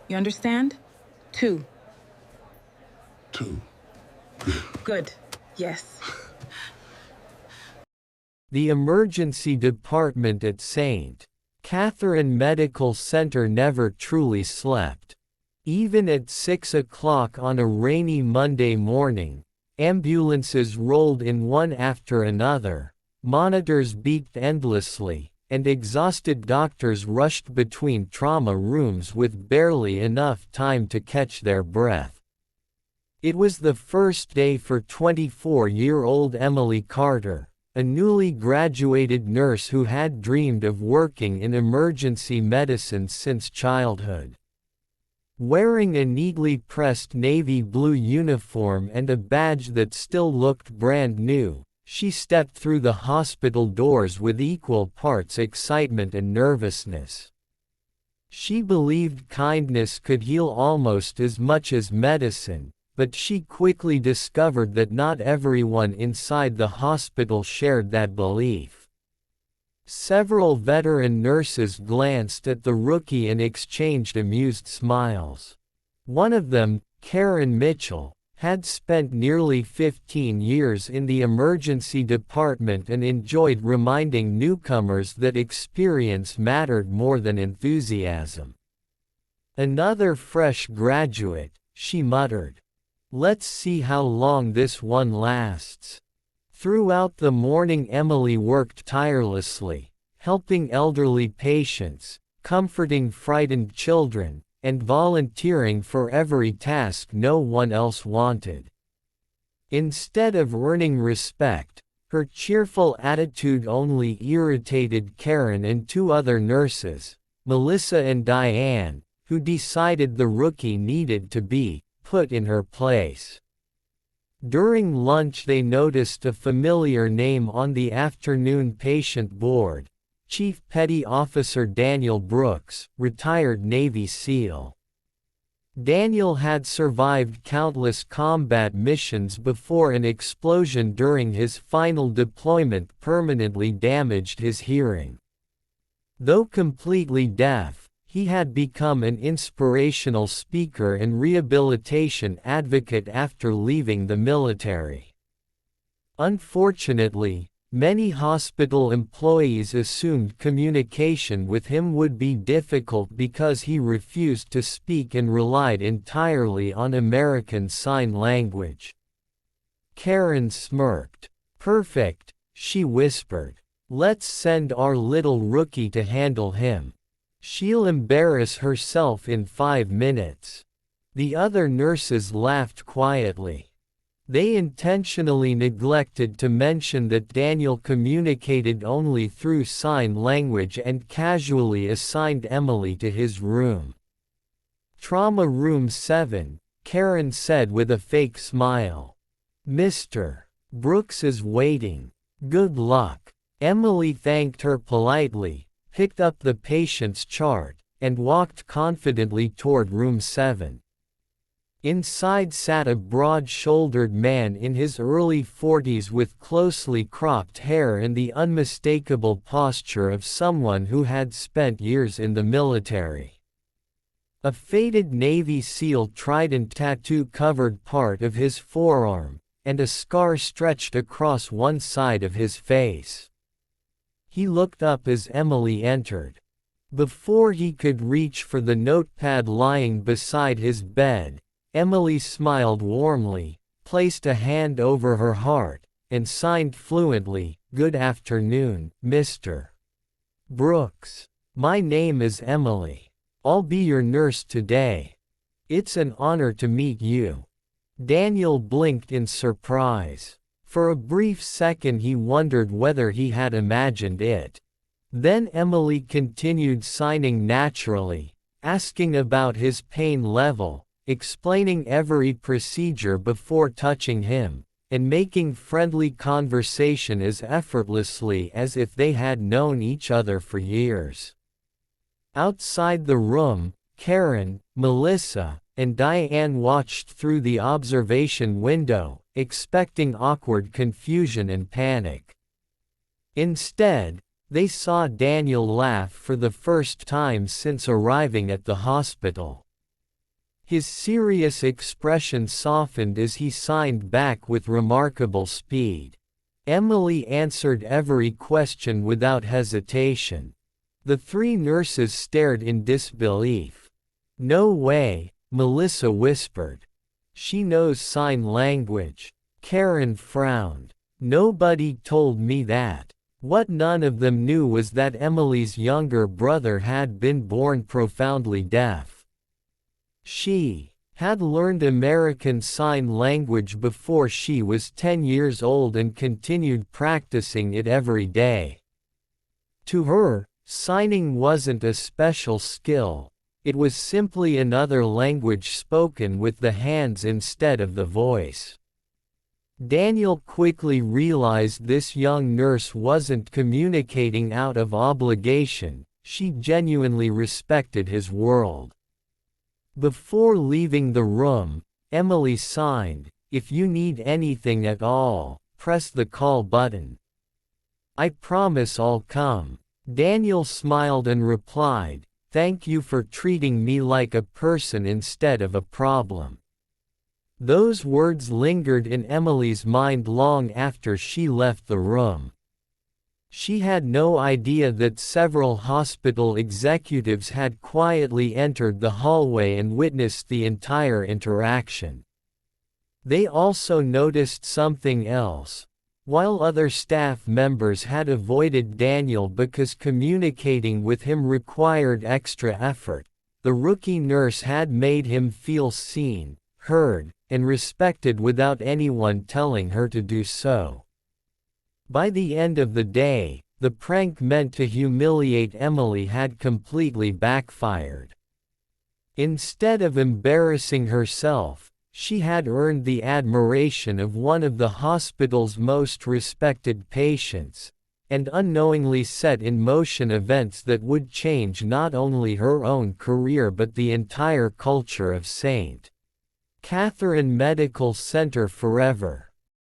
You understand? 2. Two. Good. Yes. The emergency department at St. Catherine Medical Center never truly slept. Even at 6 o'clock on a rainy Monday morning, ambulances rolled in one after another, monitors beeped endlessly, and exhausted doctors rushed between trauma rooms with barely enough time to catch their breath. It was the first day for 24-year-old Emily Carter, a newly graduated nurse who had dreamed of working in emergency medicine since childhood. Wearing a neatly pressed navy blue uniform and a badge that still looked brand new, she stepped through the hospital doors with equal parts excitement and nervousness. She believed kindness could heal almost as much as medicine, but she quickly discovered that not everyone inside the hospital shared that belief. Several veteran nurses glanced at the rookie and exchanged amused smiles. One of them, Karen Mitchell, had spent nearly 15 years in the emergency department and enjoyed reminding newcomers that experience mattered more than enthusiasm. "Another fresh graduate," she muttered. "Let's see how long this one lasts." Throughout the morning Emily worked tirelessly, helping elderly patients, comforting frightened children, and volunteering for every task no one else wanted. Instead of earning respect, her cheerful attitude only irritated Karen and 2 other nurses, Melissa and Diane, who decided the rookie needed to be put in her place. During lunch they noticed a familiar name on the afternoon patient board: Chief Petty Officer Daniel Brooks, retired Navy SEAL. Daniel had survived countless combat missions before an explosion during his final deployment permanently damaged his hearing. Though completely deaf, he had become an inspirational speaker and rehabilitation advocate after leaving the military. Unfortunately, many hospital employees assumed communication with him would be difficult because he refused to speak and relied entirely on American Sign Language. Karen smirked. "Perfect," she whispered. "Let's send our little rookie to handle him. She'll embarrass herself in 5 minutes." The other nurses laughed quietly. They intentionally neglected to mention that Daniel communicated only through sign language and casually assigned Emily to his room. "Trauma Room 7, Karen said with a fake smile. "Mr. Brooks is waiting. Good luck." Emily thanked her politely, picked up the patient's chart, and walked confidently toward Room 7. Inside sat a broad-shouldered man in his early 40s with closely cropped hair and the unmistakable posture of someone who had spent years in the military. A faded Navy SEAL trident tattoo covered part of his forearm, and a scar stretched across one side of his face. He looked up as Emily entered. Before he could reach for the notepad lying beside his bed, Emily smiled warmly, placed a hand over her heart, and signed fluently, "Good afternoon, Mr. Brooks. My name is Emily. I'll be your nurse today. It's an honor to meet you." Daniel blinked in surprise. For a brief second he wondered whether he had imagined it. Then Emily continued signing naturally, asking about his pain level, explaining every procedure before touching him, and making friendly conversation as effortlessly as if they had known each other for years. Outside the room, Karen, Melissa, and Diane watched through the observation window, expecting awkward confusion and panic. Instead, they saw Daniel laugh for the first time since arriving at the hospital. His serious expression softened as he signed back with remarkable speed. Emily answered every question without hesitation. The three nurses stared in disbelief. "No way," Melissa whispered. "She knows sign language." Karen frowned. "Nobody told me that." What none of them knew was that Emily's younger brother had been born profoundly deaf. She had learned American Sign Language before she was 10 years old and continued practicing it every day. To her, signing wasn't a special skill, it was simply another language spoken with the hands instead of the voice. Daniel quickly realized this young nurse wasn't communicating out of obligation, she genuinely respected his world. Before leaving the room, Emily signed, "If you need anything at all, press the call button. I promise I'll come." Daniel smiled and replied, "Thank you for treating me like a person instead of a problem." Those words lingered in Emily's mind long after she left the room. She had no idea that several hospital executives had quietly entered the hallway and witnessed the entire interaction. They also noticed something else. While other staff members had avoided Daniel because communicating with him required extra effort, the rookie nurse had made him feel seen, heard, and respected without anyone telling her to do so. By the end of the day, the prank meant to humiliate Emily had completely backfired. Instead of embarrassing herself, she had earned the admiration of one of the hospital's most respected patients, and unknowingly set in motion events that would change not only her own career but the entire culture of St. Catherine Medical Center forever.